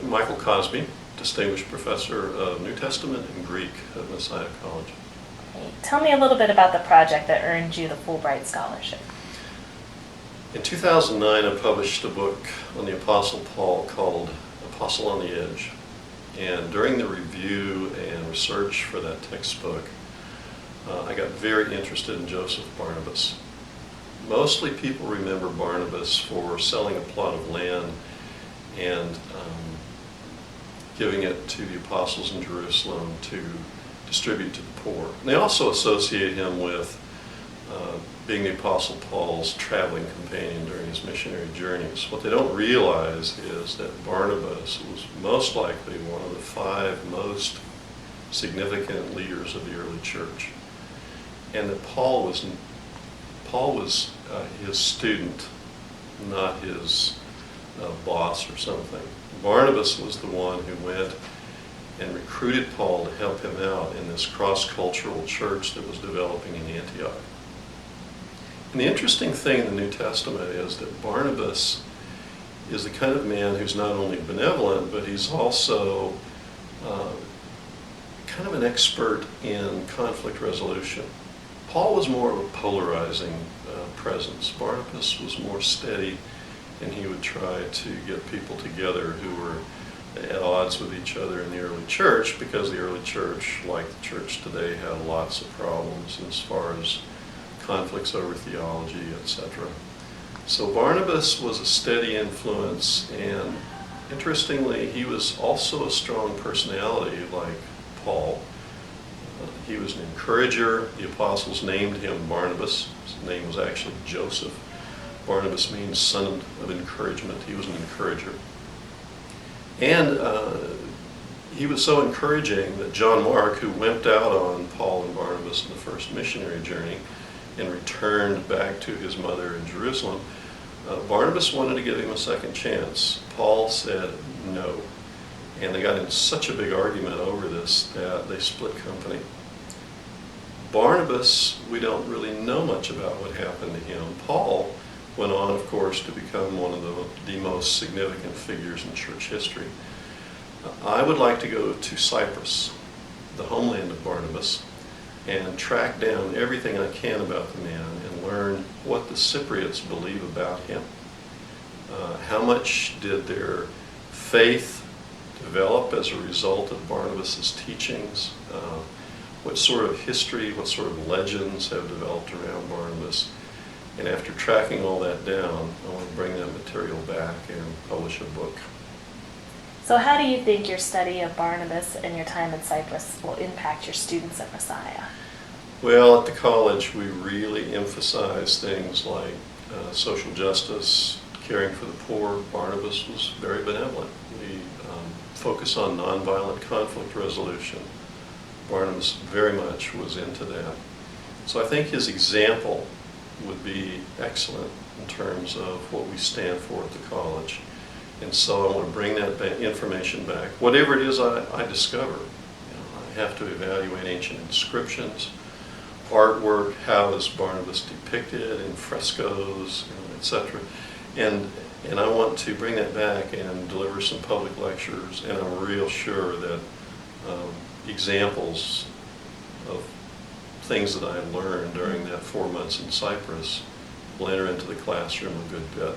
Michael Cosby, Distinguished Professor of New Testament and Greek at Messiah College. Tell me a little bit about the project that earned you the Fulbright Scholarship. In 2009, I published a book on the Apostle Paul called Apostle on the Edge. And during the review and research for that textbook, I got very interested in Joseph Barnabas. Mostly people remember Barnabas for selling a plot of land and giving it to the apostles in Jerusalem to distribute to the poor. And they also associate him with being the Apostle Paul's traveling companion during his missionary journeys. What they don't realize is that Barnabas was most likely one of the 5 most significant leaders of the early church, and that Paul was his student, not his boss or something. Barnabas was the one who went and recruited Paul to help him out in this cross-cultural church that was developing in Antioch. And the interesting thing in the New Testament is that Barnabas is the kind of man who's not only benevolent, but he's also kind of an expert in conflict resolution. Paul was more of a polarizing presence. Barnabas was more steady, and he would try to get people together who were at odds with each other in the early church, because the early church, like the church today, had lots of problems as far as conflicts over theology, etc. So Barnabas was a steady influence, and interestingly, he was also a strong personality like Paul. He was an encourager. The apostles named him Barnabas. His name was actually Joseph. Barnabas means son of encouragement. He was an encourager. And he was so encouraging that John Mark, who went out on Paul and Barnabas in the first missionary journey and returned back to his mother in Jerusalem, Barnabas wanted to give him a second chance. Paul said no. And they got in such a big argument over this that they split company. Barnabas, we don't really know much about what happened to him. Paul went on, of course, to become one of the most significant figures in church history. I would like to go to Cyprus, the homeland of Barnabas, and track down everything I can about the man and learn what the Cypriots believe about him. How much did their faith develop as a result of Barnabas' teachings? What sort of history, what sort of legends have developed around Barnabas? And after tracking all that down, I want to bring that material back and publish a book. So how do you think your study of Barnabas and your time in Cyprus will impact your students at Messiah? Well, at the college, we really emphasize things like social justice, caring for the poor. Barnabas was very benevolent. We focus on nonviolent conflict resolution. Barnabas very much was into that. So I think his example would be excellent in terms of what we stand for at the college. And so I want to bring that information back. Whatever it is I discover, I have to evaluate ancient inscriptions, artwork, how is Barnabas depicted in frescoes, etc. And I want to bring that back and deliver some public lectures, and I'm real sure that examples of things that I learned during that 4 months in Cyprus will enter into the classroom a good bit.